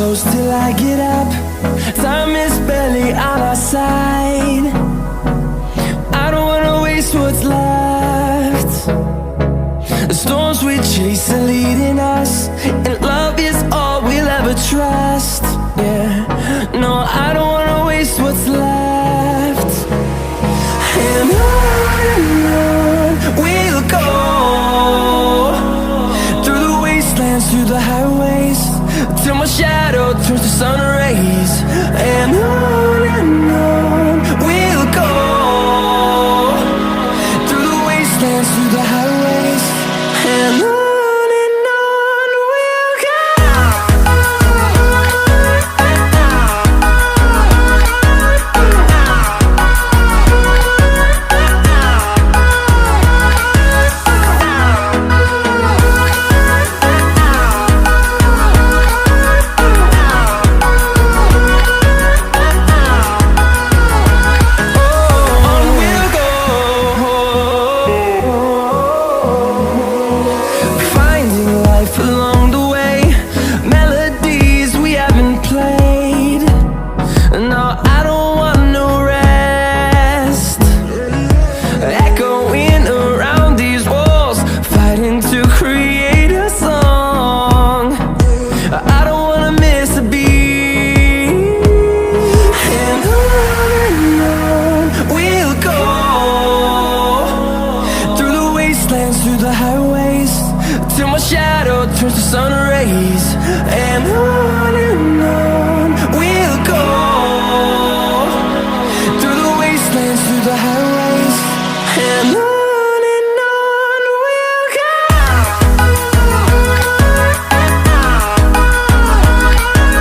close till I get up. Time is barely on our side. I don't wanna waste what's left. The storms we chase are leading us, and love is all we'll ever trust. Yeah, no, I don't wanna waste what's left. And on we'll go, through the wastelands, through the highways, till my shadow turns to sun rays. And on we'll go, through the wastelands, through the highways, and on we'll go. Along the way, melodies we haven't played. No, I don't want no rest. Echoing around these walls, fighting to create a song. I don't wanna miss a beat. And on we'll go, through the wastelands, through the highways, till my shadow turns to sun rays. And on we'll go, through the wastelands, through the highways.